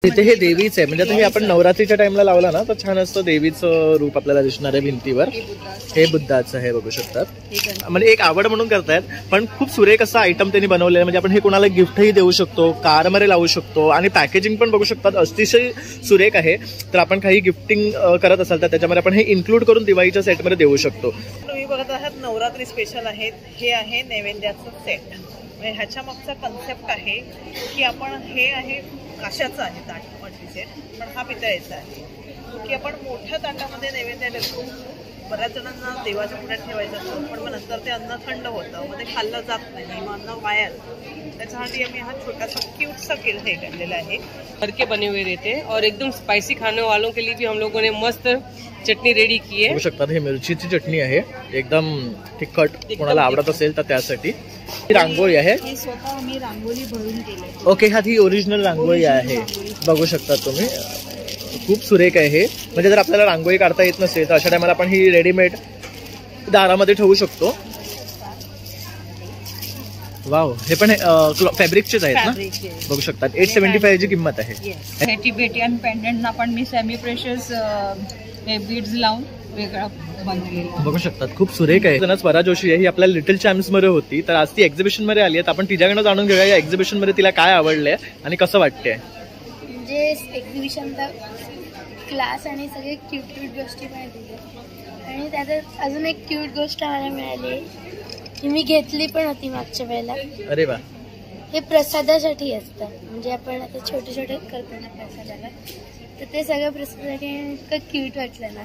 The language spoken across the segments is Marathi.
इथे हे देवीच आहे, म्हणजे आता हे आपण नवरात्रीच्या टाइमला लावला ना तर छान असतं देवीचं रूप आपल्याला दिसणार आहे भिंतीवर. हे बुद्धाचं आहे बघू शकतात, म्हणजे एक आवड म्हणून करतायत पण खूप सुरेख असा आयटम त्यांनी बनवलेला आहे. म्हणजे आपण हे कोणाला गिफ्टही देऊ शकतो, कारमध्ये लावू शकतो आणि पॅकेजिंग पण बघू शकतात अतिशय सुरेख आहे. तर आपण काही गिफ्टिंग करत असाल तर त्याच्यामध्ये आपण हे इन्क्लूड करून दिवाळीच्या सेटमध्ये देऊ शकतो. तुम्ही बघत आहात नवरात्री स्पेशल आहे, हे आहे नैवेद्याचं सेट. ह्याच्या मागचा कन्सेप्ट आहे की आपण हे आहे काशाचं आहे ताट सेट, पण हा पितळेचा आहे की आपण मोठ्या ताटामध्ये नैवेद्य देतो. बऱ्याच जणांना देवाच्या पुढ्यात ठेवायचं असतं पण मग नंतर ते अन्न थंड होतं, मग ते खाल्लं जात नाही, मग अन्न वाया. त्याच्यासाठी आम्ही हा छोटासा क्यूटसा केक हे काढलेला आहे. घर के बने हुए रहते हैं और एकदम स्पाइसी खाने वालों के लिए भी हम लोगों ने मस्त चटनी रेडी की है. बघू शकतात हे मिरचीची चटणी आहे, एकदम तिखट, कोणाला आवडत असेल तर त्यासाठी. रांगोळी आहे, हे स्वतः मी रांगोळी भरून केली. ओके, हा ती ओरिजिनल रांगोळी आहे. बघू शकता तुम्ही, खूप सुरेख आहे हे. म्हणजे जर आपल्याला रांगोळी काढता येत नसेल तर अशा टायमाला आपण ही रेडीमेड दारामध्ये ठेवू शकतो. वाव, हे पण फॅब्रिकचेच आहेत ना, बघू शकतात. 875 ची किंमत आहे. हे टिबेटियन पेंडंटना पण मी सेमी प्रेशियस बीड्स लावून वेगळा बनवलेला बघू शकतात. खूप सुरेख आहे. स्वरा जोशी आहे, ही आपल्या लिटिल चॅम्प्स मध्ये होती, तर आज ती एक्झिबिशन मध्ये आली आहे. आपण तिच्याकडनं जाणून घेऊया या एक्झिबिशन मध्ये तिला काय आवडलंय आणि कसं वाटतंय. म्हणजे एक्झिबिशनचा क्लास आणि सगळे क्यूट क्यूट गोष्टी पण दिल्या आणि त्यात अजून एक क्यूट गोष्ट मला मिळाली, ही मी घेतली पण होती मागच्या वेळेला. अरे वा, हे प्रसादासाठी असतं. म्हणजे आपण आता छोटे छोटे करतो ना प्रसादाला, तर ते सगळं प्रसादासाठी इतकं क्यूट वाटलं ना,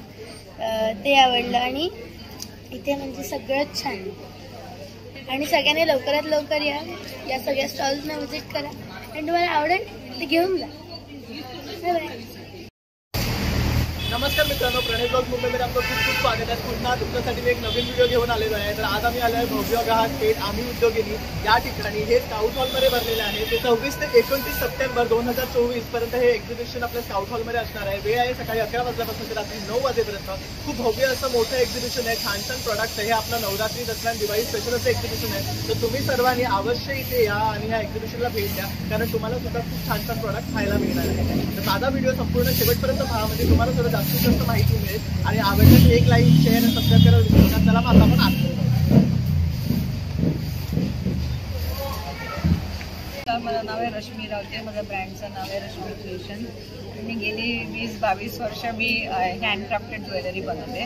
ते आवडलं. आणि इथे म्हणजे सगळंच छान आणि सगळ्यांनी लवकरात लवकर या सगळ्या स्टॉल्सना व्हिजिट करा आणि तुम्हाला आवडेल ते घेऊन जा. नमस्कार मित्रांनो, प्रणय ब्लॉग मुंबईमध्ये आपलं खूप खूप स्वागत आहे. पुन्हा तुमच्यासाठी मी एक नवीन व्हिडिओ घेऊन आलेलो आहे. तर आज आम्ही आलो आहे भव्य ग्राहक पेठ आम्ही उद्योगिनी या ठिकाणी. हे स्काउट हॉलमध्ये भरलेलं आहे. ते 24 ते 29 सप्टेंबर 2024 पर्यंत हे एक्झिबिशन आपल्या स्काउट हॉलमध्ये असणार आहे. वेळ आहे सकाळी 11 वाजल्यापासून ते रात्री 9 वाजेपर्यंत. खूप भव्य असं मोठं एक्झिबिशन आहे, छान छान प्रोडक्ट आहे. हे आपलं नवरात्री दसरा दिवाळी स्पेशल असं एक्झिबिशन आहे. तर तुम्ही सर्वांनी अवश्य इथे या आणि ह्या एक्झिबिशनला भेट द्या, कारण तुम्हाला सुद्धा खूप छान छान प्रोडक्ट खायला मिळणार आहे. तर माझा व्हिडिओ संपूर्ण शेवटपर्यंत पहा, म्हणजे तुम्हाला सुद्धा जास्तीत जास्त माहिती मिळेल. आणि आवडल्यास एक लाईक, शेअर आणि सबस्क्राईब करायला विसरू नका. चला आता आपण आत. माझं नाव आहे रश्मी रावते, माझ्या ब्रँडचं नाव आहे रश्मी क्रिएशन. आणि गेली 20-22 वर्ष मी हँडक्राफ्टेड ज्वेलरी बनवते.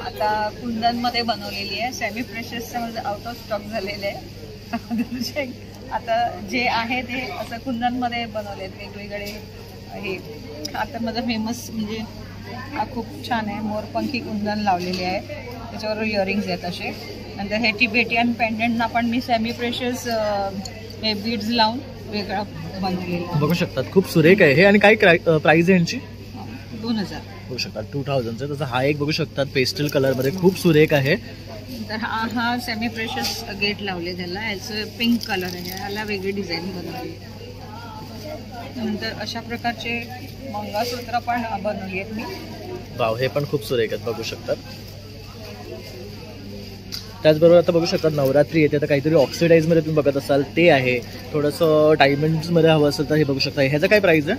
आता कुंदनमध्ये बनवलेली आहे. सेमी प्रेशियसचं माझं आउट ऑफ स्टॉक झालेलं आहे. आता जे आहे ते असं कुंदनमध्ये बनवले आहेत वेगवेगळे. हे आता माझं फेमस म्हणजे हा खूप छान आहे, मोरपंखी कुंदन लावलेले आहे, त्याच्यावर इयरिंग्स आहेत असे. नंतर हे टिबेटियन पेंडंटना पण मी सेमी प्रेशियस हे बीड्स लावून वेगळा बनवलेला बघू शकतात. खूप सुरेख आहे हे. आणि काय प्राइस आहे यांची? 2000 बघू शकतात, 2000चा. तसं हा एक बघू शकतात पेस्टल कलर मध्ये, खूप सुरेख आहे. तर हा सेमी प्रेशियस गेट लावले त्याला, याचं पिंक कलर आहे, ह्याला वेगळी डिझाईन बनवली. नंतर अशा प्रकारचे मंगळसूत्र पण बनवली आहेत मी. वाव, हे पण खूप सुरेख आहेत बघू शकतात. त्याचबरोबर आता बघू शकतात नवरात्री येते, तर काहीतरी ऑक्सिडाईज मध्ये तुम्ही बघत असाल ते आहे. थोडंसं डायमंड्स मध्ये हवं असेल तर हे बघू शकता. ह्याचं काय प्राइस आहे?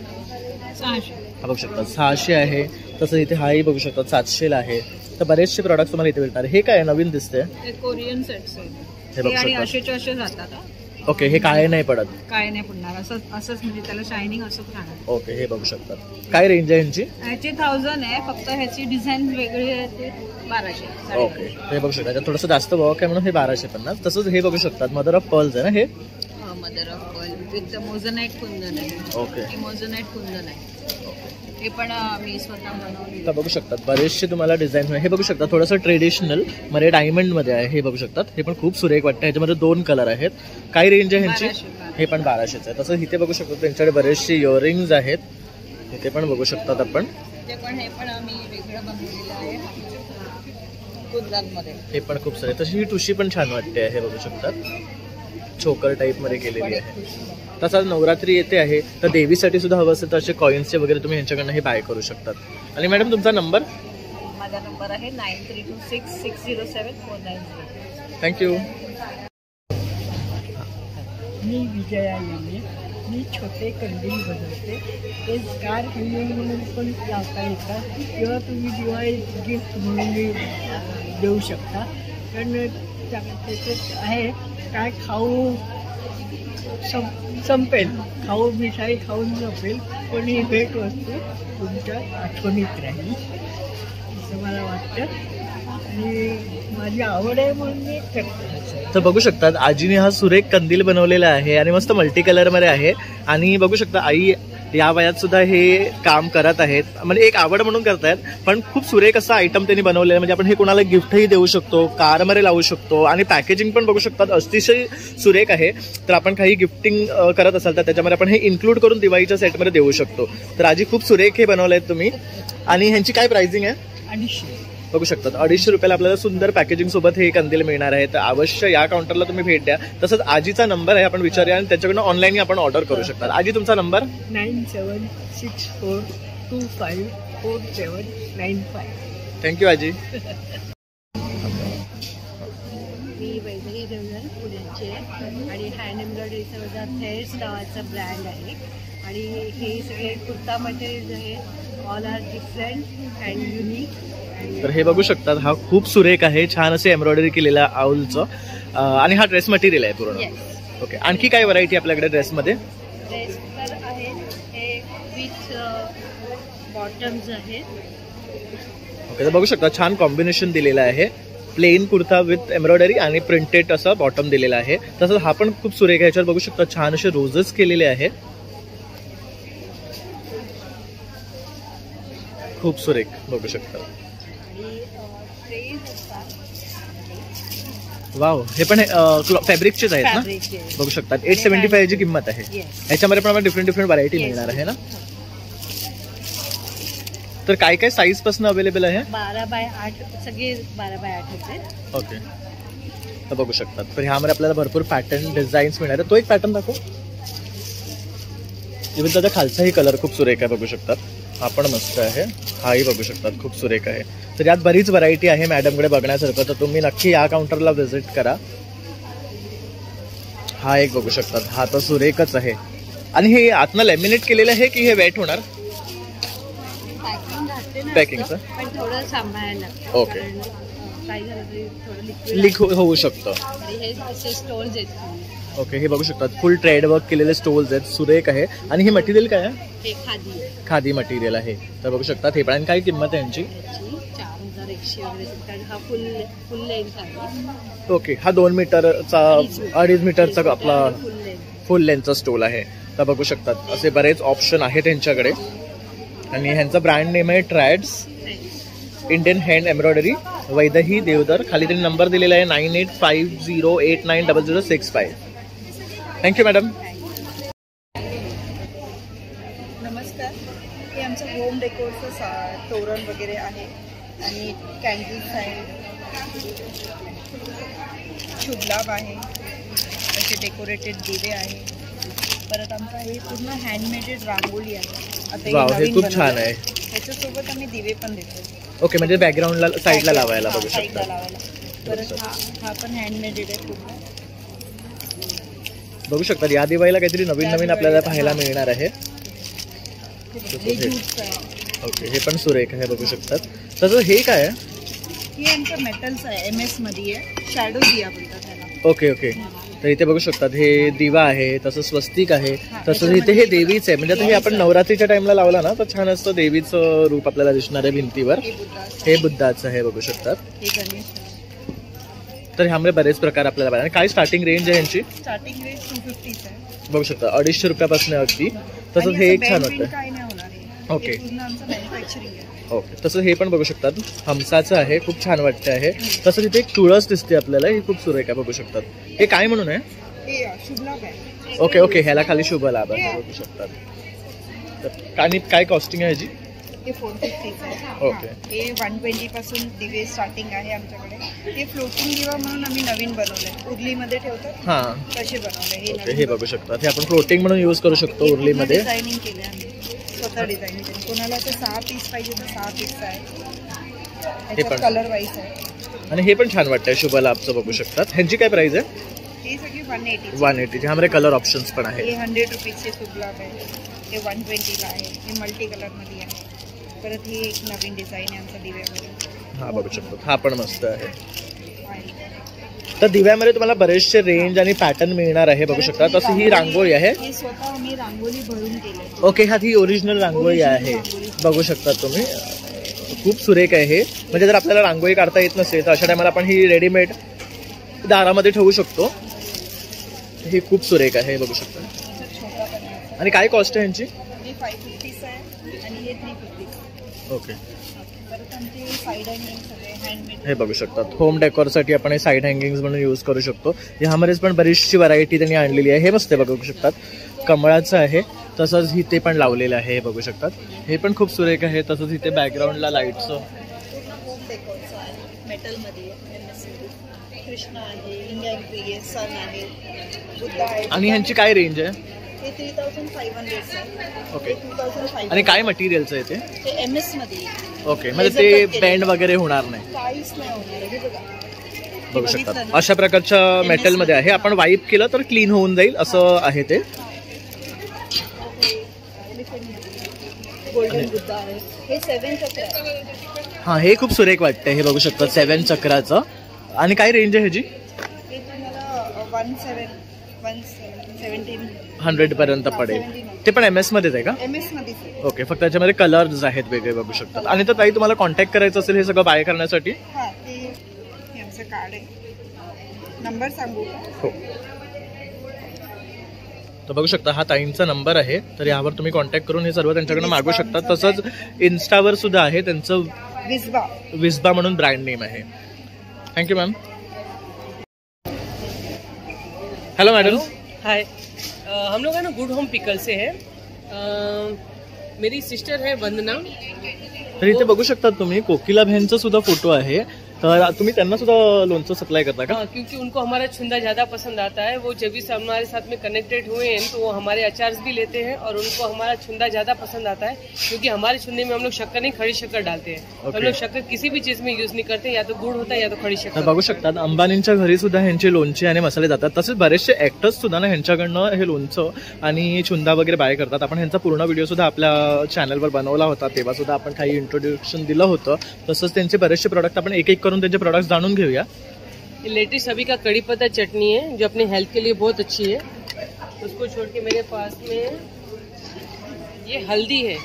600. हा बघू शकतात 600 आहे. तसं इथे हाही बघू शकतात 700 आहे. तर बरेचसे प्रॉडक्ट तुम्हाला इथे भेटणार. हे काय नवीन दिसते? कोरियन सेट्स आहे हे बघू आणि शकतात. असे जातात. ओके, हे काय नाही पडत, काय नाही पडणार, असंच म्हणजे त्याला शायनिंग असंच राहणार. ओके, हे बघू शकतात. काय रेंज आहे यांची? ह्याची 1000 आहे, फक्त ह्याची डिझाईन वेगळी आहे, ते 1200. ओके, हे बघू शकतात. थोडंसं जास्त भाव काय म्हणून हे 1250. तसंच हे बघू शकतात मदर ऑफ पर्ल्स आहे ना हे? मदर ऑफ पर्ल विथ मोझोनाइट कुंदन आहे. ओके, मोझोनाइट कुंदन आहे, हे पण मी स्वतः बनवले. बघू शकतात बरेचसे तुम्हाला डिझाईन. हे बघू शकता थोडंसं ट्रेडिशनल मध्ये डायमंड मध्ये आहे. हे बघू शकतात, हे पण खूप सुरेख वाटतं. ह्याच्यामध्ये 2 कलर आहेत. काय रेंज आहे ह्यांची? हे पण 1200च आहे. तसंच इथे बघू शकतो त्यांच्याकडे बरेचसे इयरिंग्स आहेत. इथे पण बघू शकतात आपण. हे पण आम्ही वेगळं बनवलेलं आहे कुंदनमध्ये. हे पण खूप सारे. तशी ही ठुशी पण छान वाटते. हे बघू शकतात, चोकर टाईप मध्ये केलेली आहे. तसाच नवरात्री येते आहे, तर देवीसाठी सुद्धा हवं असेल तर असे कॉइन्सचे वगैरे तुम्ही यांच्याकडनं हे बाय करू शकतात. आणि मॅडम तुमचा नंबर? माझा नंबर आहे 9326607490. थँक्यू. मी विजया यांनी मी छोटे कंदील बनवते. ते स्टार कंदील म्हणून पण लावता येतात किंवा तुम्ही दिवाळी गिफ्ट म्हणून देऊ शकता. कारण त्याच्यात आहे काय खाऊ संपेल, खाऊ मिठाई खाऊन संपेल, पण ही भेटवस्तू तुमच्या आठवणीत राहील असं मला वाटतं आणि माझी आवड आहे म्हणून मी करते. तर बघू शकतात आजीने हा सुरेख कंदील बनवलेला आहे आणि मस्त मल्टी कलर मध्ये आहे. आणि बघू शकता आई या वयात सुद्धा हे काम करत आहेत, म्हणजे एक आवड म्हणून करतायत, पण खूप सुरेख असा आयटम त्यांनी बनवलेला आहे. म्हणजे आपण हे कोणाला गिफ्टही देऊ शकतो, कारमध्ये लावू शकतो आणि पॅकेजिंग पण बघू शकतात अतिशय सुरेख आहे. तर आपण काही गिफ्टिंग करत असाल तर त्याच्यामध्ये आपण हे इन्क्लूड करून दिवाळीच्या सेटमध्ये देऊ शकतो. तर आजी खूप सुरेख हे बनवले आहेत तुम्ही. आणि ह्यांची काय प्राइसिंग आहे? 250 बघू शकतात 250 रुपयाला आपल्याला सुंदर पॅकेजिंग सोबत हे कंदील मिळणार आहे. तर अवश्य या काउंटरला तुम्ही भेट द्या. तसंच आजीचा नंबर आहे, आपण विचारूया आणि त्याच्याकडून ऑनलाईन आपण ऑर्डर करू शकता. आजी तुमचा नंबर? 9764254795. थँक्यू आजी. मी वैदेही देवधर पुण्याची आहे आणि हँड एम्ब्रॉयडरीचा माझा थेअर्स नावाचा ब्रँड आहे आणि हे सगळे कुर्ता मटेरियल आहे. All are different and unique. तर हे बघू शकतात हा खूप सुरेख आहे, छान असे एम्ब्रॉयडरी केलेलं आऊलचं. आणि हा ड्रेस मटेरियल आहे पूर्ण. ओके, आणखी काय व्हरायटी आपल्याकडे ड्रेसमध्ये? ड्रेस तर आहे हे विथ बॉटम्स आहेत. ओके, तर बघू शकता छान कॉम्बिनेशन दिलेलं आहे. प्लेन कुर्ता विथ एम्ब्रॉयडरी आणि प्रिंटेड असा बॉटम दिलेला आहे. तसंच हा पण खूप सुरेख आहे. याच्यावर बघू शकता छान असे रोजेस केलेले आहे, खूप सुरेख बघू शकता. वाव, हे पण फॅब्रिकचेच आहेत ना? बघू शकतात 875 ची किंमत आहे. याच्यामध्ये पण आम्हाला डिफरंट व्हरायटी मिळणार आहे ना? तर काय काय साईज पासून अवेलेबल आहे? 12x8 सगळे 12x8 होते. ओके, तर बघू शकतात. तर ह्यामध्ये आपल्याला भरपूर पॅटर्न डिझाईन्स मिळणार आहे. तो एक पॅटर्न दाखव. इव्हन त्याचा खालचाही कलर खूप सुरेख आहे, बघू शकतात. हा पण मस्त आहे, हाही बघू शकतात खूप सुरेख आहे. तर यात बरीच व्हरायटी आहे मॅडमकडे बघण्यासारखं, तर तुम्ही नक्की या काउंटरला व्हिजिट करा. हा एक बघू शकतात, हा तर सुरेखच आहे. आणि हे आतनं लॅमिनेट केलेलं आहे की हे वेट होणार? पॅकिंगचं पण थोडं सांभाळायला. ओके, काय झालं तरी थोडं लिक्विड लीक होऊ शकतं. हे असे स्टोर्स आहेत. ओके, हे बघू शकतात फुल ट्रेड वर्क केलेले स्टोल्स आहेत, सुरेख आहे. आणि हे मटेरियल काय आहे? हे खादी खादी मटेरियल आहे. तर बघू शकतात हे पण. काय किंमत आहे यांची? 4100 वगैरे, कारण हा फुल लेंथ आहे. ओके, हा 2 मीटरचा 2.5 मीटरचा आपला फुल लेंथ. फुल लेंथचा स्टोल आहे. तर बघू शकतात असे बरेच ऑप्शन आहेत त्यांच्याकडे. आणि ह्यांचा ब्रँड नेम आहे ट्रॅड्स Indian hand embroidery, Vaidehi Deodhar. खाली त्यांनी नंबर दिलेला आहे 9850890065. Thank you madam. नमस्कार, हे आमचं होम डेकोरचं तोरण वगैरे आहे आणि कॅन्डल्स आहे, शुभलाभ आहे, असे डेकोरेटेड दिवे आहे. परत आमचं हे पूर्ण हँडमेडेड रांगोळी आहे. आता हे खूप छान आहे. ह्याच्यासोबत आम्ही दिवे पण देतो. ओके, म्हणजे बॅकग्राऊंडला साईडला लावायला बघू साईडला शकता. लावायला. परत हा पण हँडमेडेड आहे पूर्ण. बघू शकतात या दिवाळीला काहीतरी नवीन नवीन आपल्याला पाहायला मिळणार आहे. ओके, हे पण सुरेख आहे बघू शकतात. तसं हे काय आहे? हे आमचं मेटल्स आहे, MS मध्ये आहे, शॅडो दिया बोलतात त्याला. ओके ओके, तर इथे बघू शकतात हे दिवा आहे, तसं स्वस्तिक आहे, तसंच इथे हे देवीच आहे. म्हणजे आता हे आपण नवरात्रीच्या टाइमला लावला ना तर छान असतं देवीचं रूप आपल्याला दिसणार आहे भिंतीवर. हे बुद्धाचं आहे बघू शकतात. हे गणेश. तर ह्यामध्ये बरेच प्रकार आपल्याला पाहिजे. आणि काय स्टार्टिंग रेंज आहे यांची? स्टार्टिंग रेंज 250 आहे. बघू शकता 250 रुपयापासून अगदी. तसंच हे एक छान होतं. काय नाही होणार आहे. ओके पूर्ण आमचं मॅन्युफॅक्चरिंग आहे. ओके, तसं हे पण बघू शकतात हमसाचं आहे, खूप छान वाटतं आहे. तसं तिथे एक तुळस दिसते आपल्याला, ही खूप सुरेख आहे बघू शकतात. हे काय म्हणून आहे? हे शुभलाभ आहे. ओके ओके, ह्याला खाली शुभ लाभ आहे बघू शकतात. तर आणि काय कॉस्टिंग आहे ह्याची? हे 450 आहे. ओके, हे 120 पासून दिवे स्टार्टिंग आहे आमच्याकडे. हे फ्लोटिंग दिवा म्हणून आम्ही नवीन बनवलंय, उरलीमध्ये ठेवतात हां तसे बनवले. ओके, हे बघू शकतात. हे आपण फ्लोटिंग म्हणून यूज करू शकतो उरलीमध्ये. डिझायनिंग केले आम्ही स्वतः डिझायनिंग केली. कोणाला तर 6 पीस पाहिजे तर 6 पीस आहे. हे पण कलर वाईज आहे. आणि हे पण छान वाटतंय शुभ लाभचं बघू शकतात. ह्यांची काय प्राइस आहे? हे ही सगळी 180 180 ह्यामध्ये कलर ऑप्शन्स पण हे आहे. 100 रुपीजचे सुगलाब आहे, हे 120ला आहे, हे मल्टी कलरमध्ये आहे. परत ही एक नवीन डिझाईन आहे आमच्या दिव्यामध्ये. हा बघू शकतो, हा पण मस्त आहे. तर दिव्यामध्ये तुम्हाला बरेचसे रेंज आणि पॅटर्न मिळणार आहे बघू शकता. तसं ही रांगोळी आहे. ही स्वतः मी रांगोळी भरून केली. ओके, हा ही ओरिजिनल रांगोळी आहे बघू शकता तुम्ही. खूप सुरेख आहे हे. म्हणजे जर आपल्याला रांगोळी काढता येत नसेल तर अशा टायमाला आपण ही रेडीमेड दारामध्ये ठेवू शकतो. ही खूप सुरेख आहे बघू शकता. आणि काय कॉस्ट आहे यांची? हे 550 आहे आणि हे 350. ओके, परत आमचे साईड हँगिंग सगळे हँडमेड. हे बघू शकतात. होम डेकोरसाठी आपण हे साईड हँगिंग्स म्हणून यूज करू शकतो. ह्यामध्येच पण बरीचशी व्हरायटी त्यांनी आणलेली आहे. हे मस्त आहे बघू शकतात. कमळाचं आहे, तसंच इथे पण लावलेलं आहे हे बघू शकतात. हे पण खूप सुरेख आहे. तसंच इथे बॅकग्राऊंडला लाईटचं होम डेकोरचं आहे, मेटलमध्ये कृष्ण आहे, इंडियन ट्री आहे, सन आहे, बुद्ध आहे. आणि ह्यांची काय रेंज आहे? हे 3500 आहे. ओके. 2500. आणि काय मटेरियलचं आहे ते? ते MS मध्ये आहे. ओके, म्हणजे ते बेंड वगैरे होणार नाही काहीच नाही होणार. हे बघा बघू शकतात. अशा प्रकारच्या मेटलमध्ये आहे. आपण वाईप केलं तर क्लीन होऊन जाईल असं आहे ते. गोल्डन बुद्ध आहे. हे 7 चक्र आहे. हा, हे खूप सुरेख वाटतंय. हे बघू शकतात 7 चक्राचं. आणि काय रेंज आहे ह्याची? हे तुम्हाला 1700 पर्यंत पडेल. ते पण MS मध्येच आहे का? MS मध्येच आहे. ओके, फक्त त्याच्यामध्ये कलर्स आहेत वेगळे बघू शकतात. आणि तर ताई तुम्हाला कॉन्टॅक्ट करायचं असेल हे सगळं बाय करण्यासाठी? हा, हे आमचं कार्ड आहे. नंबर सांगू का? हो. तर बघू शकता हा ताईंचा नंबर आहे. तर यावर तुम्ही कॉन्टॅक्ट करून हे सर्व त्यांच्याकडे मागू शकता. तसंच इन्स्टावर सुद्धा आहे त्यांचं, विस्बा म्हणून ब्रँड नेम आहे. Thank you ma'am. Hello madam. Hi, हम लोग है ना गुड होम पिकल से है. मेरी सिस्टर है वंदना. तर इथे बघू शकता तुम्ही कोकिला बहनचा सुद्धा फोटो आहे. तर तुम्ही त्यांना सुद्धा लोणचं सप्लाय करता का? हाँ, क्योंकि उनको हमारा छुंदा ज़्यादा पसंद आता है. वो जब भी हमारे साथ में कनेक्टेड हुए हैं तो वो हमारे अचार्स भी लेते हैं और उनको हमारा छुंदा ज़्यादा पसंद आता है. क्योंकि हमारे छुंदे में हम लोग शक्कर नहीं, खड़ी शक्कर डालते हैं. Okay. हम लोग शक्कर किसी भी चीज़ में यूज नहीं करते, या तो गुड़ होता है या तो खड़ी तर शक्कर. बघू शकतात अंबानींच्या घरी सुद्धा ह्यांचे लोणचे आणि मसाले जातात. तसेच बरेचसे ऍक्टर्स सुद्धा ना ह्यांच्याकडनं हे लोणचं आणि छुंदा वगैरे बाय करतात. आपण ह्यांचा पूर्ण व्हिडिओ सुद्धा आपल्या चॅनलवर बनवला होता. तेव्हा सुद्धा आपण काही इंट्रोड्युक्शन दिलं होतं. तसंच त्यांचे बरेचसे प्रोडक्ट आपण एक एक करून त्यांचे प्रोडक्ट जाणून घेऊया. लेटेस्ट अभी का कड़ी पत्ता चटनी है जो अपने हेल्थ के लिए बहुत अच्छी है. उसको छोड़ के मेरे पास में ये हल्दी है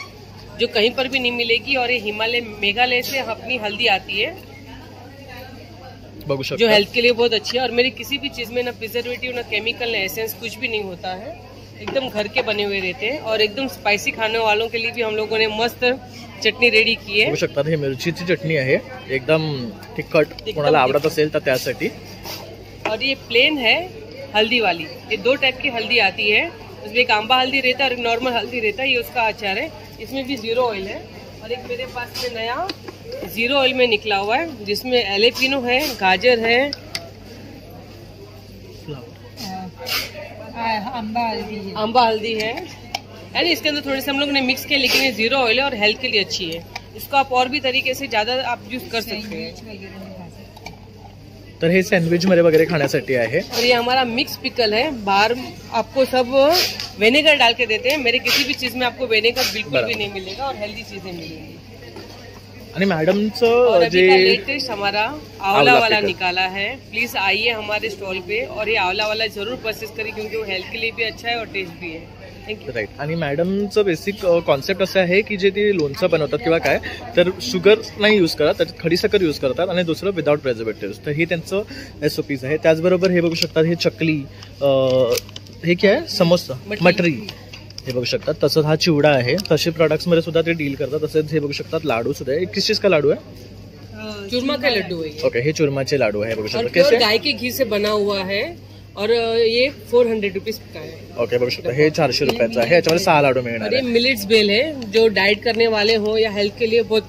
जो कहीं पर भी नहीं मिलेगी और ये हिमालय मेघालय से अपनी हल्दी आती है बघू जो शकता. हेल्थ के लिए बहुत अच्छी है. और मेरी किसी भी चीज़ में ना प्रिजर्वेटिव ना केमिकल ना एसेंस कुछ भी नहीं होता है. एकदम घर के बने हुए रहते हैं. और एकदम स्पाइसी खाने वालों के लिए भी हम लोगों ने मस्त चटनी रेडी की है. बघू शकता हे मिरचीची चटणी आहे. एकदम तिखट, कोणाला आवडत असेल तर त्यासाठी. और ये प्लेन है हल्दी वाली. ये 2 टाइप की हल्दी आती है. उसमें एक आंबा हल्दी रहता है और एक नॉर्मल हल्दी रहता है. ये उसका अचार है. इसमें भी 0 ऑयल है. और एक मेरे पास में नया 0 ऑयल में निकला हुआ है जिसमें एलेपिनो है, गाजर है, आंबा हल्दी है. एंड इसके अंदर थोड़े से हम लोग ने मिक्स किया, लेकिन ये 0 ऑयल है और हेल्थ के लिए अच्छी है. इसको आप और भी तरीके से ज़्यादा आप यूज कर सकते हैं. तर हे सँडविच मध्ये वगैरे खाण्यासाठी आहे. और ये हमारा मिक्स पिकल है. बाहर आपको सब विनेगर डाल के देते हैं. मेरे किसी भी चीज में आपको विनेगर बिल्कुल भी नहीं मिलेगा और हेल्दी चीजें मिलेंगी. आणि मॅडमचं और अभी जे का लेटेस्ट हमारा आंवला वाला पिकल निकाला है. प्लीज आइए हमारे स्टॉल पे और ये आंवला वाला जरूर परचेस करिए क्योंकि वो हेल्थ के लिए भी अच्छा है और टेस्ट भी है. थँक्यू. राईट. आणि मॅडमचं बेसिक कॉन्सेप्ट असं आहे की जे ते लोणचं बनवतात किंवा काय तर शुगर नाही यूज करत, त्याच्यात खडीसाखर यूज करतात आणि दुसरं विदाउट प्रेझर्वेटिव्ह. तर हे त्यांचं SOPs आहे. त्याचबरोबर हे बघू शकतात हे चकली, हे काय आहे समोसा, मटरी हे बघू शकतात. तसंच हा चिवडा आहे. तसे प्रोडक्ट्स मध्ये सुद्धा ते डील करतात. तसेच हे बघू शकतात लाडू सुद्धा आहे. किस चीज का लाडू आहे? चूरमा का लड्डू है. ओके, हे चुरमाचे लाडू आहे बघू और शकता. प्योर कैसे? गाय के घी से बना हुआ है और ये 400 रुपीज का है. ओके, बघू शकता हे 400 रुपयाचं आहे. याच्यामध्ये 6 लाडू मिळणार और ये आहे. मिलेट्स बेल है जो डाइट करने वाले हो या हेल्थ के लिए बहुत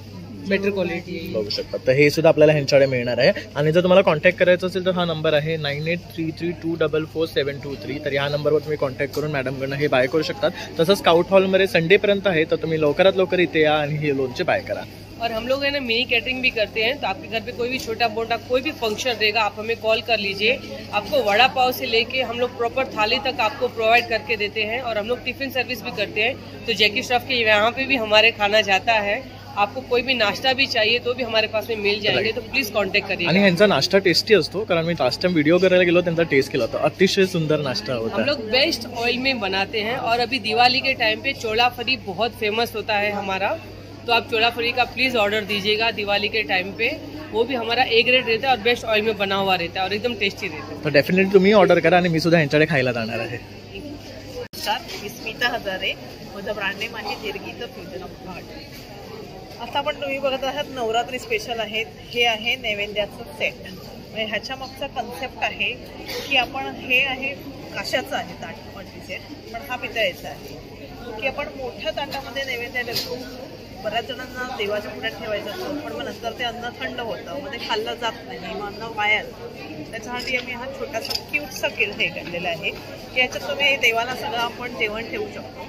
बेटर क्वालिटी है. बघू शकता. तर हे सुद्धा आपल्याला ह्यांच्याकडे मिळणार आहे. आणि जर तुम्हाला कॉन्टॅक्ट करायचं असेल तर हा नंबर आहे 9833244723. तर ह्या नंबरवर तुम्ही कॉन्टॅक्ट करून मॅडमकडनं हे बाय करू शकतात. तसंच स्काउट हॉलमध्ये संडेपर्यंत आहे. तर तुम्ही लवकरात लवकर इथे या आणि हे लोणचे बाय करा. और हम लोग है ना मिनी कैटरिंग भी करते हैं। तो आपके घर पे कोई भी छोटा मोटा कोई भी फंक्शन रहेगा, आप हमें कॉल कर लीजिए। आपको वड़ा पाव से लेके हम लोग प्रॉपर थाली तक आपको प्रोवाइड करके देते हैं और हम लोग टिफिन सर्विस भी करते हैं। तो जैकी श्रॉफ के यहाँ पे भी हमारे खाना जाता है। आपको कोई भी नाश्ता भी चाहिए तो भी हमारे पास में मिल जाएंगे, तो प्लीज कॉन्टॅक्ट करिए। आणि ह्यांचा नाश्ता टेस्टी असतो, कारण मी लास्ट टाइम व्हिडिओ करायला गेलो त्यांचा टेस्ट केला होता, अतिशय सुंदर नाश्ता होता। हम लोग बेस्ट ऑयल में बनाते हैं और अभी दिवाली के टाइम पे चोला फरी बहुत फेमस होता है हमारा। तो आप चोला फरी का प्लीज ऑर्डर दीजिएगा दिवाली के टाइम पे। वो भी हमारा ए ग्रेड रहता है और बेस्ट ऑयल में बना हुआ रहता है और एकदम टेस्टी रहता है। तो डेफिनेटली तुम्ही ऑर्डर करा आणि मी सुद्धा ह्यांच्याकडे खायला जाणार आहे। मी स्मिता हजारे, माझं ब्रँड नेम आहे देरगी द फ्युजन ऑफ घाट। आता पण तुम्ही बघत आहात नवरात्री स्पेशल आहेत, हे आहे नैवेद्याचं सेट। म्हणजे ह्याच्या मागचा कन्सेप्ट आहे की आपण हे आहे काशाचं आहे ताट मल्टी सेट, पण हा पितळेचा आहे की आपण मोठ्या ताटामध्ये नैवेद्य ठेवतो। बऱ्याच जणांना देवाच्या पुढ्यात ठेवायचं असतं, पण मग नंतर ते अन्न थंड होतं, मग ते खाल्लं जात नाही, मग अन्न वाया जातं। त्याच्यासाठी आम्ही हा छोटासा क्यूटसा हे केलेला आहे की याच्यात तुम्ही देवाला सगळं आपण जेवण ठेवू शकतो।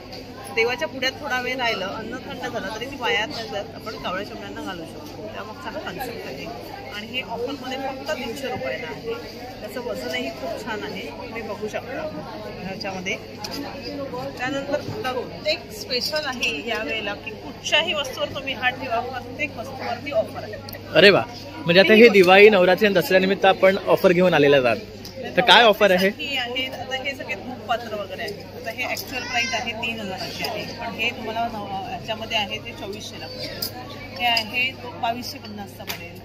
देवाच्या पुढ्यात थोडा वेळ राहिलं, अन्न थंड झालं तरी ती वाया नाही जात, आपण कावळ्या शेंगदाण्यांना घालू शकतो। त्यामागचा हा कन्सेप्ट आहे आणि हे ऑफरमध्ये फक्त 300 रुपयाला आहे। त्याचं वजनही खूप छान आहे, तुम्ही बघू शकता ह्याच्यामध्ये। त्यानंतर प्रत्येक स्पेशल आहे यावेळेला की कुठच्याही वस्तूवर तुम्ही हात ठेवा, प्रत्येक वस्तूवरती ऑफर आहे। अरे वा, म्हणजे आता हे दिवाळी नवरात्री आणि दसऱ्यानिमित्त आपण ऑफर घेऊन आलेले आहात, तर काय ऑफर आहे? आता हे सगळे धूपपात्र वगैरे आहे। आता हे ऍक्च्युअल प्राइस आहे 3000ची आहे, पण हे तुम्हाला ह्याच्यामध्ये आहे ते 2400ला पडेल। हे आहे तो 2250चा पडेल।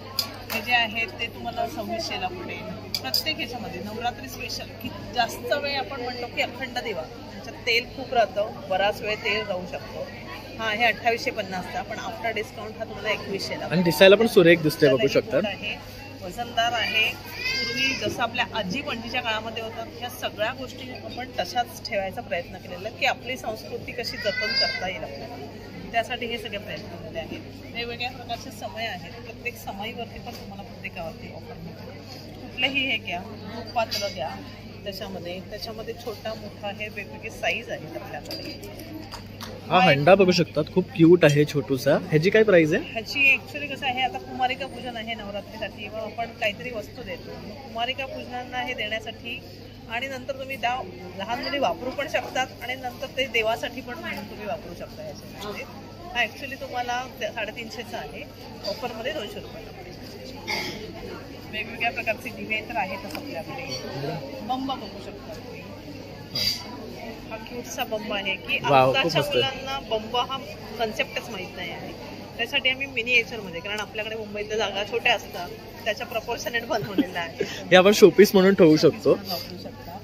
हे जे आहे ते तुम्हाला 2600ला पडेल। प्रत्येक ह्याच्यामध्ये नवरात्री स्पेशल की जास्त वेळ आपण म्हणलो की अखंड दिवा, त्याच्यात तेल खूप राहतं, बराच वेळ तेल राहू शकतो। हा आहे 2850चा, पण आफ्टर डिस्काउंट हा तुम्हाला 2100ला आणि दिसायला पण सुरेख दिसते, बघू शकता। वजनदार आहे। पूर्वी जसं आपल्या आजी पणजीच्या काळामध्ये होतं, ह्या सगळ्या गोष्टी आपण तशाच ठेवायचा प्रयत्न केलेला की आपली संस्कृती कशी जतन करता येईल आपल्याला, त्यासाठी हे सगळे प्रयत्न केलेले आहेत। वेगवेगळ्या प्रकारचे समय आहेत, प्रत्येक समयीवरती पण तुम्हाला प्रत्येकावरती ऑफर मिळते। कुठलेही हे घ्या, पात्र घ्या, त्याच्यामध्ये छोटा मोठा हे वेगवेगळे साईज आहेत आपल्याकडे। हा हंडा बघू शकतात, खूप क्यूट आहे छोटूसा। ह्याची काय प्राइस आहे? ह्याची ऍक्च्युअली कसं आहे, आता कुमारिका पूजन आहे नवरात्रीसाठी, मग आपण काहीतरी वस्तू देतो कुमारिका पूजनांना हे देण्यासाठी, आणि नंतर तुम्ही त्या लहान मुली वापरू पण शकतात आणि नंतर ते देवासाठी पण म्हणून तुम्ही वापरू शकता। ह्याच्यामध्ये हा ऍक्च्युअली तुम्हाला 350चा आहे, ऑफरमध्ये 200 रुपयाला पडेल। वेगवेगळ्या प्रकारचे दिवे तर आहेतच आपल्याकडे। बंब बघू शकता तुम्ही, हा क्यूटसा बंब आहे की आताच्या मुलांना बंब हा कन्सेप्टच माहित नाही आहे। त्यासाठी आम्ही मिनिएचर मध्ये, कारण आपल्याकडे मुंबईतल्या जागा छोट्या असतात, त्याच्या प्रपोर्शनेट बनवलेला आहे। हे आपण शोपीस म्हणून ठेवू शकतो।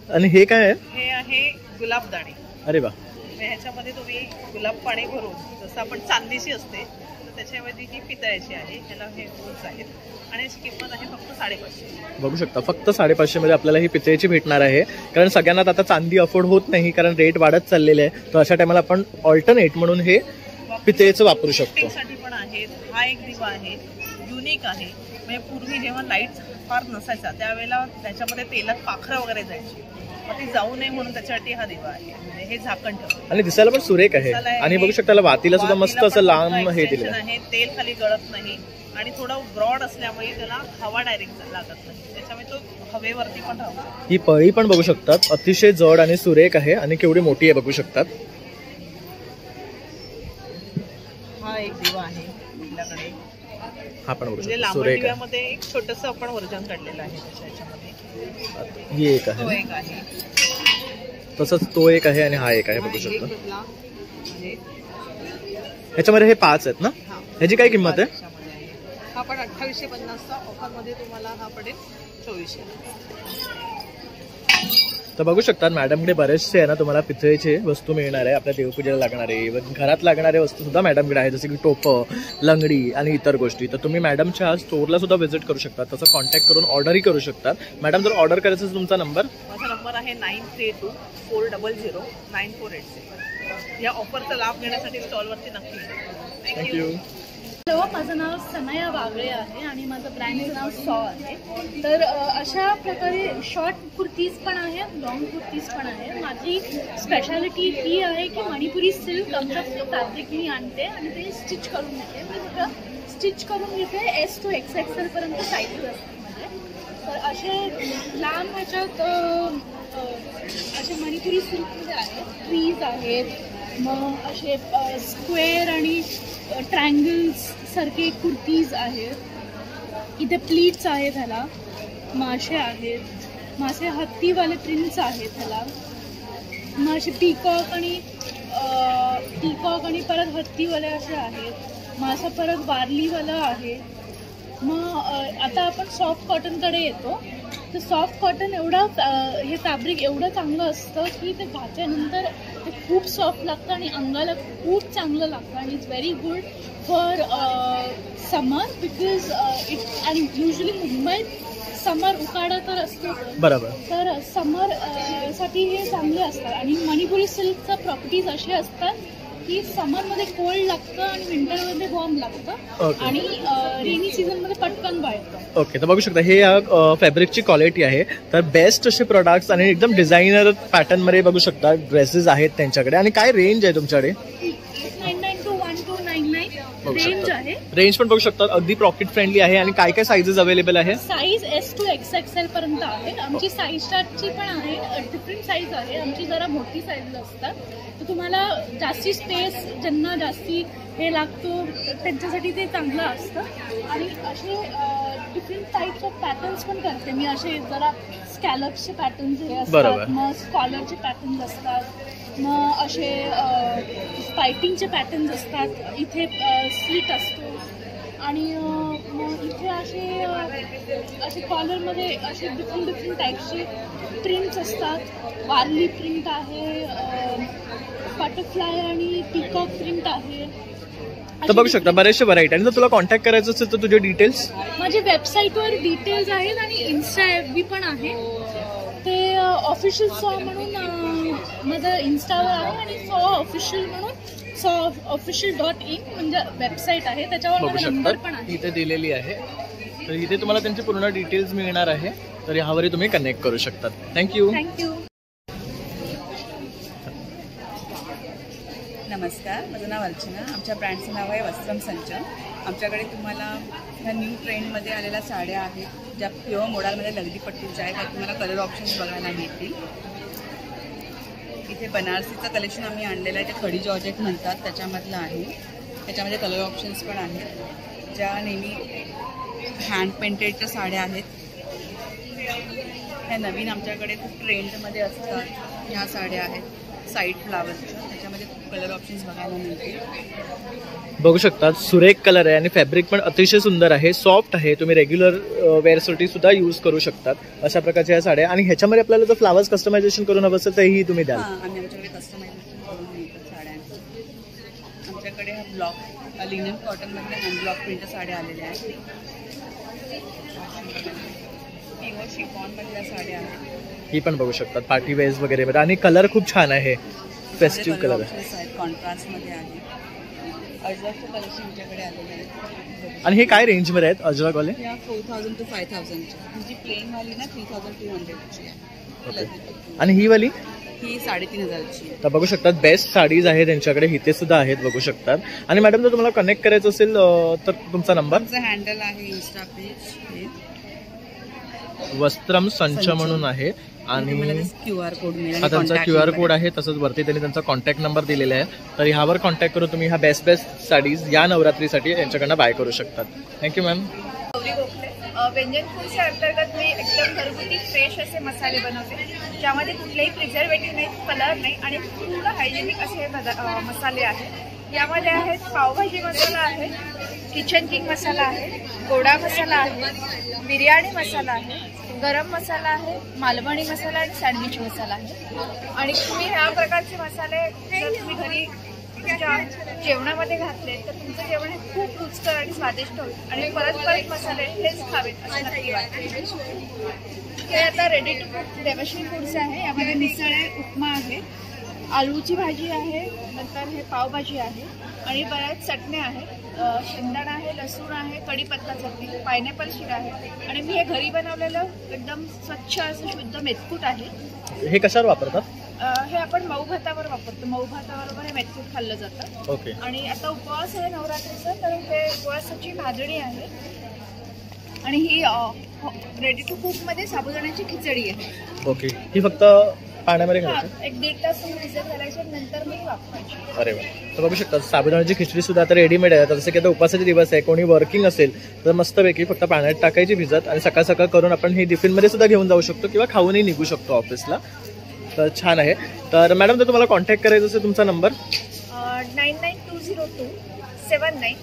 आणि हे काय आहे? हे आहे गुलाबदाणी। अरे वा, ह्याच्यामध्ये तुम्ही गुलाब पाणी भरून, जसं आपण चांदीची असते तर त्याच्याऐवजी ही पितळ्याची आहे। ह्याला हे होल्स आहेत आणि याची किंमत आहे फक्त 550। बघू शकता, फक्त 550 मध्ये आपल्याला ही पितळेची भेटणार आहे, कारण सगळ्यांना आता चांदी अफोर्ड होत नाही, कारण रेट वाढत चाललेले आहे। तर अशा टायमाला आपण ऑल्टरनेट म्हणून हे पितळेचं वापरू शकतो। साठी पण आहेत। हा एक दिवा आहे, युनिक आहे। म्हणजे पूर्वी जेव्हा लाईट फार नसायचा त्यावेळेला त्याच्यामध्ये तेलात पाखरं वगैरे जायची, मग ती जाऊ नये म्हणून त्याच्यासाठी हा दिवा आहे। म्हणजे हे झाकण ठेवलं आणि दिसायला पण सुरेख आहे, आणि बघू शकता वातीला सुद्धा मस्त असं लांब हे दिलं आहे। तेल खाली गळत नाही आणि थोडं ब्रॉड असल्यामुळे त्याला हवा डायरेक्ट लागत नाही, त्याच्यामुळे तो हवेवरती पण राहतो। ही पळी पण बघू शकतात, अतिशय जड आणि सुरेख आहे आणि केवढी मोठी आहे बघू शकतात। हा एक दिवा आहे आपल्याकडे, हा पण बघू शकता, लांब दिव्यामध्ये एक छोटंसं आपण वर्जन काढलेलं आहे त्याच्यामध्ये। ही एक आहे, तो एक आहे, तसंच तो एक आहे आणि हा एक आहे, बघू शकता। ह्याच्यामध्ये हे 5 आहेत ना? ह्याची काय किंमत आहे? हा पण 2850चा, ऑफरमध्ये तुम्हाला हा पडेल 2400। तर बघू शकतात मॅडमकडे बरेचसे आहे ना तुम्हाला पितळेचे वस्तू मिळणार आहे, आपल्या देवपूजेला लागणारे, इव्हन घरात लागणारे वस्तू सुद्धा मॅडमकडे आहे, जसे की टोपं, लंगडी आणि इतर गोष्टी। तर तुम्ही मॅडमच्या स्टोअरला सुद्धा व्हिजिट करू शकता, तसं कॉन्टॅक्ट करून ऑर्डरही करू शकतात। मॅडम जर ऑर्डर करायचं असेल तुमचा नंबर? माझा नंबर आहे 9324009486। या ऑफरचा लाभ घेण्यासाठी स्टॉलवरती नक्की। थँक्यू। हॅलो, माझं नाव सनाया वागळे आहे आणि माझं ब्रँडचं नाव सॉ आहे. तर अशा प्रकारे शॉर्ट कुर्तीज पण आहेत, लॉंग कुर्तीज पण आहे. माझी स्पेशालिटी ही आहे की मणिपुरी सिल्क आमचं फॅब्रिक मी आणते आणि ते स्टिच करून घेते. मी सगळं स्टिच करून घेते. S to XXL पर्यंत साईजेस असतात माझे. तर असे लांब ह्याच्यात असे मणिपुरी सिल्कमध्ये आहेत, ट्रीज आहेत, मग असे स्क्वेअर आणि ट्रायंगल्स सारखे कुर्तीज आहेत. इथे प्लीट्स आहेत, ह्याला मासे आहेत, मासे हत्तीवाले प्रिंट्स आहेत ह्याला. मग असे पीकॉक आणि परत हत्तीवाले असे आहेत. मग असं परत वारलीवाला आहे. मग आता आपण सॉफ्ट कॉटनकडे येतो. तर सॉफ्ट कॉटन हे फॅब्रिक एवढं चांगलं असतं की ते घातल्यानंतर ते खूप सॉफ्ट लागतं आणि अंगाला खूप चांगलं लागतं आणि it's very good for summer because आणि युजली मुंबईत समर उकाडा तर असतो बरोबर. तर समर साठी हे चांगले असतात. आणि मणिपुरी सिल्कच्या प्रॉपर्टीज असे असतात की समरमध्ये कोल्ड लागतं आणि विंटरमध्ये वॉर्म लागतं आणि रेनी सीझनमध्ये पटकन वाळतं. ओके, तर बघू शकता हे या फॅब्रिकची क्वालिटी आहे. तर बेस्ट असे प्रोडक्ट्स आणि एकदम डिझायनर पॅटर्न मध्ये बघू शकता ड्रेसेस आहेत त्यांच्याकडे. आणि काय रेंज आहे तुमच्याकडे? 899 to 1299 रेंज आहे. रेंज पण बघू शकता अगदी पॉकेट फ्रेंडली आहे. आणि काय काय साईजेस अवेलेबल आहे? साईज S to XXL पर्यंत आहे. आमची साईज चार्टची पण आहे, डिफरंट साईज आहे. आमची जरा मोठी साईज असतात. तर तुम्हाला जास्ती स्पेस ज्यांना जास्ती हे लागतो त्यांच्यासाठी ते चांगलं असतं. आणि असे डिफरंट टाईप्स ऑफ पॅटर्न्स पण करते मी. असे जरा स्कॅलप्सचे पॅटर्न्स हे असतात, मग स्कॉलरचे पॅटर्न्स असतात, मग असे स्पायटिंगचे पॅटर्न्स असतात. इथे स्लिट असतो आणि मग इथे असे कॉलरमध्ये असे डिफरंट टाईप्सचे प्रिंट्स असतात. वारली प्रिंट आहे, बटरफ्लाय आणि पीकॉक प्रिंट आहे. तर बघू शकता बरेचसे व्हरायटी. आणि जर तुला कॉन्टॅक्ट करायचं असेल तर तुझे डिटेल्स? माझ्या वेबसाईटवर डिटेल्स आहेत आणि इन्स्टा FB पण आहे. ते ऑफिशियल सॉ म्हणून माझं इन्स्टावर आहे आणि सॉ ऑफिशियल म्हणून sawofficial.in म्हणजे वेबसाईट आहे. त्याच्यावर माझा नंबर पण आहे, इथे दिलेली आहे. तर इथे तुम्हाला त्यांचे पूर्ण डिटेल्स मिळणार आहे. तर ह्यावरही तुम्ही कनेक्ट करू शकतात. थँक्यू. नमस्कार, माझं नाव अर्चना. आमच्या ब्रँडचं नाव आहे वस्त्रम संच. आमच्याकडे तुम्हाला ह्या न्यू ट्रेंडमध्ये आलेल्या साड्या आहेत ज्या प्युअर मोडालमध्ये लगदी पट्टीच्या आहेत. त्यात तुम्हाला कलर ऑप्शन्स बघायला मिळतील. इथे बनारसीचं कलेक्शन आम्ही आणलेलं आहे, ते खडी जॉर्जेट म्हणतात, त्याच्यामधलं आहे. त्याच्यामध्ये कलर ऑप्शन्स पण आहेत. ज्या नेहमी हँड पेंटेडच्या साड्या आहेत ह्या नवीन आमच्याकडे खूप ट्रेंडमध्ये असतात. ह्या साड्या आहेत साईड फ्लावर्सच्या, त्याच्यामध्ये खूप कलर ऑप्शन्स बघायला मिळतील. बघू शकता सुरेख कलर आहे आणि फॅब्रिक पण अतिशय सुंदर आहे, सॉफ्ट आहे. तुम्ही रेग्युलर वेअरसाठी सुद्धा यूज करू शकतात अशा प्रकारच्या या साड्या. आणि ह्याच्यामध्ये आपल्याला जर फ्लावर्स कस्टमायझेशन करून हवं असेल तेही तुम्ही द्याल? आम्ही आमच्याकडे कस्टमायझेशन करून मिळतात साड्यांचं. आमच्याकडे हा ब्लॉक लिनन कॉटनमधल्या हँड ब्लॉक प्रिंटच्या साड्या आलेल्या आहेत. प्युअर शिफॉनमधल्या साड्या आहेत. ही पण बघू शकतात पार्टी वेअर्स वगैरे. आणि कलर खूप छान आहे, फेस्टिव्ह कलर आहे, कॉन्ट्रास्टमध्ये आहे. अजरकचे कलेक्शन आमच्याकडे आलेले आहेत. आणि हे काय रेंजमध्ये आहेत अजरक वाले? 4000 to 5000. जी प्लेन वाली ना 3200ची आहे. आणि ही वाली ही 3500ची. तर बघू शकतात बेस्ट साडीज आहेत त्यांच्याकडे, इथे सुद्धा आहेत बघू शकतात. आणि मॅडम जर तुम्हाला कनेक्ट करायचं असेल तर तुमचा नंबर? हँडल आहे इन्स्टा पेज वस्त्रम संच म्हणून आहे. आणि QR कोड हा त्यांचा QR कोड आहे. तसंच वरती त्यांनी त्यांचा कॉन्टॅक्ट नंबर दिलेला आहे. तर ह्यावर कॉन्टॅक्ट करून तुम्ही ह्या बेस्ट साडीज या नवरात्रीसाठी यांच्याकडनं बाय करू शकतात. Thank you ma'am. गौरी गोखले. व्यंजन फूडच्या अंतर्गत मी एकदम घरगुती फ्रेश असे मसाले बनवते, ज्यामध्ये कुठलेही प्रिझर्वेटिव्ह नाही, कलर नाही आणि पूर्ण हायजेनिक असे मसाले आहेत. यामध्ये आहेत पावभाजी मसाला आहे, किचन किंग मसाला आहे, गोडा मसाला आहे, बिर्याणी मसाला आहे, गरम मसाला आहे, मालवणी मसाला आणि सँडविच मसाला आहे. आणि तुम्ही ह्या प्रकारचे मसाले जर तुम्ही घरी तुमच्या जेवणामध्ये घातले तर तुमचं जेवण हे खूप रुचकर आणि स्वादिष्ट होईल आणि परत परत मसाले हेच खावेत असं नक्की वाटते. हे आता ready to cook Devshree foods आहे. यामध्ये मिसळ आहे, उपमा आहे, आलूची भाजी आहे, नंतर हे पावभाजी आहे आणि बऱ्याच चटण्या आहेत. शेंगदाणा आहे, लसूण आहे, कढीपत्ता चटणी, पायनॅपल शिरा आहे आणि मी हे घरी बनवलेलं एकदम स्वच्छ असं शुद्ध मेथकूट आहे. हे कशावर वापरतात? हे आपण मऊ भातावर वापरतो. मऊ भाताबरोबर हे मेथकूट खाल्लं जातं. ओके. आणि आता उपवास आहे नवरात्रीचा, तर हे उपवासाची भाजणी आहे आणि ही रेडी टू कुक मध्ये साबुदाण्याची खिचडी आहे. ओके. ही फक्त पाण्यामध्ये घालायची? 1-1.5 तास भिजत घालायचे, नंतर मी वापरायची. अरे वा. तर बघू शकता साबुदाण्याची खिचडी सुद्धा आता रेडीमेड आहे. जसं की आता उपवासाचे दिवस आहे, कोणी वर्किंग असेल तर मस्तपैकी फक्त पाण्यात टाकायची भिजत आणि सकाळ सकाळ करून आपण ही टिफिनमध्ये सुद्धा घेऊन जाऊ शकतो किंवा खाऊनही निघू शकतो ऑफिसला. तर छान आहे. तर मॅडम जर तुम्हाला कॉन्टॅक्ट करायचं असेल तुमचा नंबर? 99202795.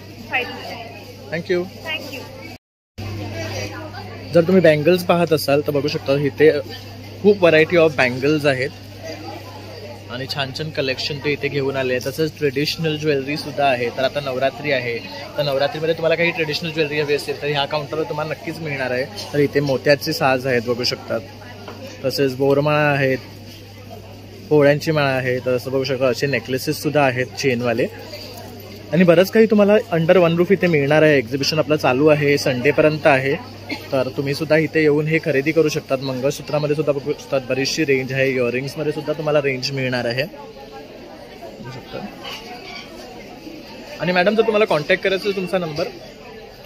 थँक्यू. थँक्यू. जर तुम्ही बँगल्स पाहत असाल तर बघू शकता इथे खूप व्हरायटी ऑफ बँगल्स आहेत आणि छान छान कलेक्शन ते इथे घेऊन आले. तसंच ट्रेडिशनल ज्वेलरी सुद्धा आहे. तर आता नवरात्री आहे, तर नवरात्रीमध्ये तुम्हाला काही ट्रेडिशनल ज्वेलरी हवी असेल तर ह्या काउंटरवर तुम्हाला नक्कीच मिळणार आहे. तर इथे मोत्याचे साज आहेत बघू शकतात, तसेच बोरमाळा आहेत, पोळ्यांची माळा आहे. तर असं बघू शकता असे नेकलेसेस सुद्धा आहेत चेनवाले आणि बरंच काही तुम्हाला अंडर वन रूफ इथे मिळणार आहे. एक्झिबिशन आपलं चालू आहे, संडेपर्यंत आहे. तर तुम्ही सुद्धा इथे येऊन हे खरेदी करू शकतात. मंगळसूत्रामध्ये सुद्धा बघू शकतात बरीचशी रेंज आहे. इयरिंग्समध्ये सुद्धा तुम्हाला रेंज मिळणार आहे बघू शकता. आणि मॅडम जर तुम्हाला कॉन्टॅक्ट करायचं असेल तुमचा नंबर?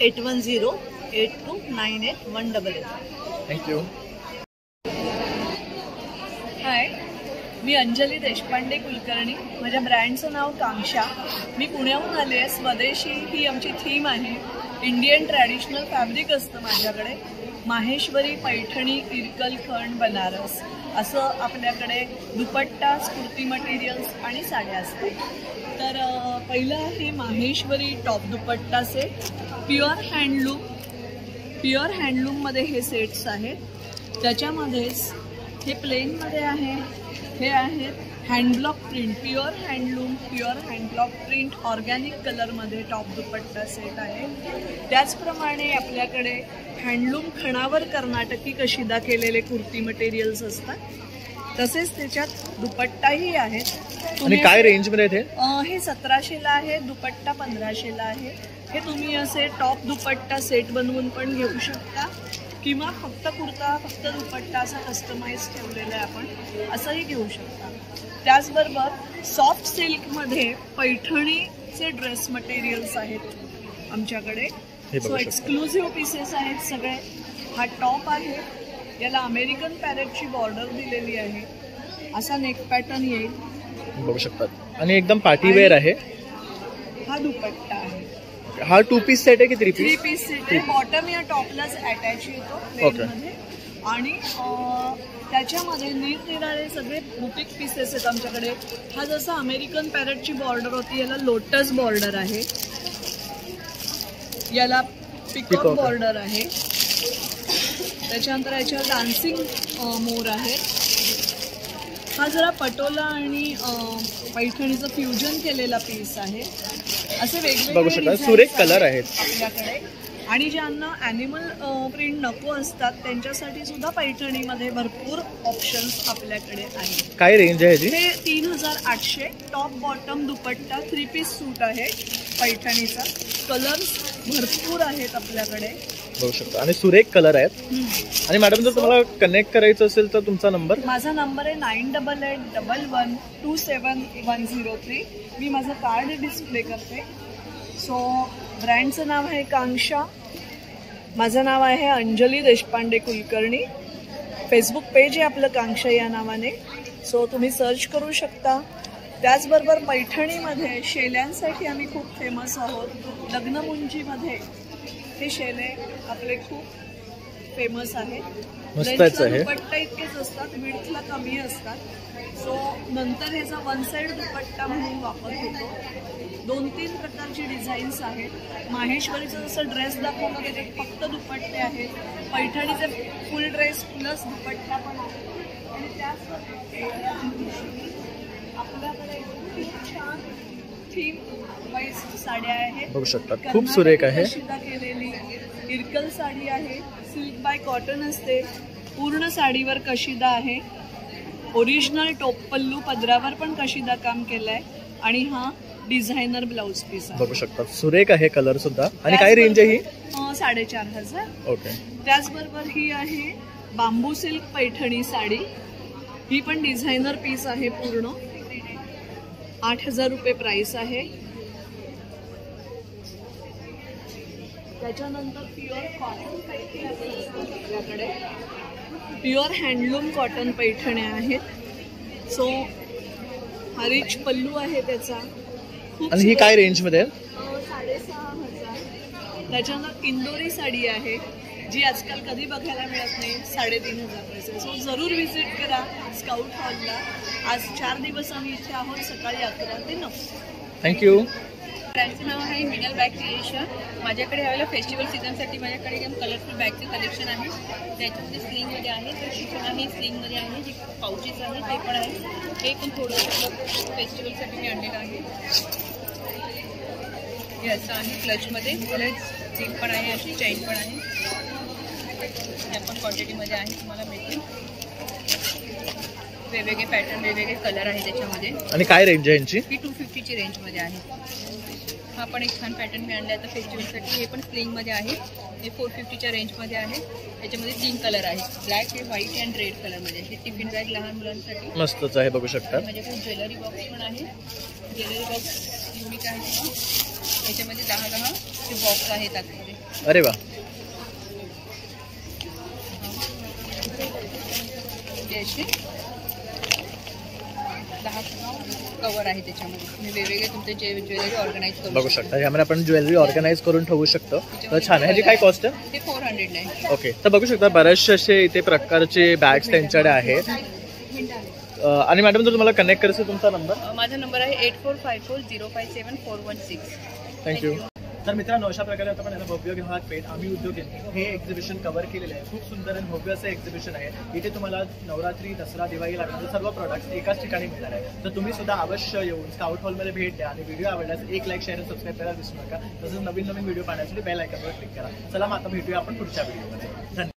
8108298188. थँक्यू. हाय, मी अंजली देशपांडे कुलकर्णी. माझ्या ब्रँडचं नाव कांक्षा. मी पुण्याहून आले आहे. स्वदेशी ही आमची थीम आहे. इंडियन ट्रॅडिशनल फॅब्रिक असतं माझ्याकडे. माहेश्वरी, पैठणी, इरकल, खंड, बनारस असं आपल्याकडे दुपट्टा, कुर्ती मटेरियल्स आणि साड्या असतात. तर पहिलं आहे माहेश्वरी टॉप दुपट्टा सेट, प्युअर हँडलूममध्ये हे सेट्स आहेत. त्याच्यामध्येच हे प्लेनमध्ये आहे. हे आहेत hand block print, pure hand block print organic कलरमध्ये टॉप दुपट्टा सेट आहे. त्याचप्रमाणे आपल्याकडे हँडलूम खणावर कर्नाटकी कशिदा केलेले कुर्ती मटेरियल्स असतात. तसेच त्याच्यात दुपट्टाही आहेत. आणि काय रेंजमध्ये ते? हे 1700ला आहे, दुपट्टा 1500ला आहे. हे तुम्ही असे टॉप दुपट्टा सेट बनवून पण घेऊ शकता किंवा फक्त कुर्ता, फक्त दुपट्टा असा कस्टमाइज ठेवलेला आहे आपण, असंही घेऊ शकता. त्याचबरोबर सॉफ्ट सिल्कमध्ये पैठणीचे ड्रेस मटेरियल्स आहेत आमच्याकडे. सो एक्सक्लुझिव्ह पीसेस आहेत सगळे. हा टॉप आहे, याला अमेरिकन पॅरेटची बॉर्डर दिलेली आहे. असा नेक पॅटर्न येईल बघू शकतात आणि एकदम पार्टीवेअर आहे. हा दुपट्टा आहे. हा 2 पीस सेट आहे की 3 पीस? 3 पीस सेट आहे. बॉटम या टॉपलाच अटॅच येतो प्लेनमध्ये आणि त्याच्यामध्ये निरनिराळे सगळे बुटीक पीसेस आहेत आमच्याकडे. हा जसा अमेरिकन पॅरेटची बॉर्डर होती, याला लोटस बॉर्डर आहे, याला पिकॉक बॉर्डर आहे. त्याच्यानंतर याच्यावर डान्सिंग मोर आहे. हा जरा पटोला आणि पैठणीचं फ्युजन केलेला पीस आहे. असे वेगवेगळे सुरेख कलर आहेत आपल्याकडे. आणि ज्यांना ॲनिमल प्रिंट नको असतात त्यांच्यासाठी सुद्धा पैठणीमध्ये भरपूर ऑप्शन्स आपल्याकडे आहेत. काय रेंज आहे? हे 3800 टॉप बॉटम दुपट्टा 3 पीस सूट आहे पैठणीचा. कलर्स भरपूर आहेत आपल्याकडे बघू शकता आणि सुरेख कलर आहेत. आणि मॅडम जर तुम्हाला कनेक्ट करायचं असेल तर तुमचा नंबर? माझा नंबर आहे 9881127103. मी माझं कार्ड डिस्प्ले करते. सो ब्रँडचं नाव आहे कांक्षा. माझं नाव आहे अंजली देशपांडे कुलकर्णी. फेसबुक पेज आहे आपलं कांक्षा या नावाने. सो तुम्ही सर्च करू शकता. त्याचबरोबर पैठणीमध्ये शेल्यांसाठी आम्ही खूप फेमस आहोत. लग्नमुंजीमध्ये हे शेले आपले खूप फेमस आहेत. दुपट्टा इतकेच असतात, विड्थला कमी असतात. सो नंतर ह्याचा 1 साईड दुपट्टा म्हणून वापर होतो. 2-3 प्रकारची डिझाईन्स आहेत. माहेश्वरीचं जसं ड्रेस दाखवलं त्याच्यात फक्त दुपट्टे आहेत. पैठणीचे फुल ड्रेस प्लस दुपट्टा पण आहे. आणि त्याचबरोबर आपल्याकडे खूप छान थीम वाईज साड्या आहेत बघू शकता. खूप सुरेख आहे. केलेली इरकल साडी आहे. सिल्क बाय कॉटन असते. पूर्ण साडीवर कशिदा आहे. ओरिजिनल टोप पल्लू, पदरावर पण कशिदा काम केलंय आणि हा डिझायनर ब्लाउज पीस आहे. बघू शकता सुरेख आहे कलर सुद्धा. आणि काय रेंज आहे ही? 4,500. ओके. त्याचबरोबर ही आहे बांबू सिल्क पैठणी साडी. ही पण डिझायनर पीस आहे पूर्ण. 8,000 रुपये प्राइस आहे. त्याच्यानंतर प्युअर कॉटन पैठणी आपल्याकडे प्युअर हँडलूम कॉटन पैठण्या आहेत. सो हा रिच पल्लू आहे त्याचा. आणि ही काय रेंज मध्ये? 6,500. त्याच्यानंतर इंदोरी साडी आहे जी आजकाल कधी बघायला मिळत नाही. 3,500. सो जरूर व्हिजिट करा स्काउट हॉलला. आज 4 दिवस आम्ही इथे आहोत, सकाळी 11 ते 9. थँक्यू. ब्रँडचं नाव आहे मिनल बॅग क्रिएशन. माझ्याकडे हवेला फेस्टिवल सीझनसाठी माझ्याकडे एकदम कलरफुल बॅगचे कलेक्शन आहे. त्याच्यामध्ये स्लिंगमध्ये आहे, शिफॉन आहे, स्लिंगमध्ये आहे, जे पाउचेस आहे ते पण आहे. हे पण थोडंसं फेस्टिवलसाठी मी आणलेलं आहे. हे असं आहे क्लचमध्ये. त्याला झिप पण आहे, अशी चैन पण आहे. हे पण क्वांटिटीमध्ये आहे, तुम्हाला मिळतील. वेगवेगळे पॅटर्न, वेगवेगळे कलर आहे त्याच्यामध्ये. आणि काय रेंज आहे यांची? ही 250ची रेंजमध्ये आहे. हा पण एक छान पॅटर्न मी आणला आता फेस्टिवलसाठी. हे पण स्लिंगमध्ये आहे. हे 450च्या रेंजमध्ये आहे. त्याच्यामध्ये 3 कलर आहेत, ब्लॅक, व्हाईट अँड रेड कलरमध्ये. हे टिफिन बॅग लहान मुलांसाठी मस्तच आहे, बघू शकता. माझ्याकडे ज्वेलरी बॉक्स पण आहे. ज्वेलरी बॉक्स युनिक आहे. याच्यामध्ये 10 ते बॉक्स आहेत आतमध्ये. अरे वा. असे 10 कवर आहे त्याच्यामध्ये. तुम्ही वेगवेगळे तुमचे ज्वेलरी ऑर्गनाईज करू बघू शकता. यामध्ये आपण ज्वेलरी ऑर्गनाईज करून ठेवू शकतो. तर छान आहे. ह्याची काय कॉस्ट आहे? ते 400 आहे. ओके. तर बघू शकता बरेचसे असे इथे प्रकारचे बॅग्स त्यांच्याकडे आहेत. आणि मॅडम जर तुम्हाला कनेक्ट करायचं तुमचा नंबर? माझा नंबर आहे 8454057416. थँक्यू. तर मित्रांनो, अशा प्रकारे आता आपण भव्य ग्राहक पेठ आम्ही उद्योग हे एक्झिबिशन कव्हर केलेलं आहे. खूप सुंदर आणि भव्य असं एक्झिबिशन आहे. इथे तुम्हाला नवरात्री, दसरा, दिवाळी लागणारे सर्व प्रोडक्ट्स एकाच ठिकाणी मिळणार आहे. तर तुम्ही सुद्धा अवश्य येऊन स्काउट हॉलमध्ये भेट द्या. आणि व्हिडिओ आवडल्यास एक लाईक, शेअर आणि सबस्क्राईब करायला विसरू नका. तसंच नवीन व्हिडिओ पाहण्यासाठी बेल आयकॉनवर क्लिक करा. चला मग आता भेटूया आपण पुढच्या व्हिडिओमध्ये. धन्यवाद.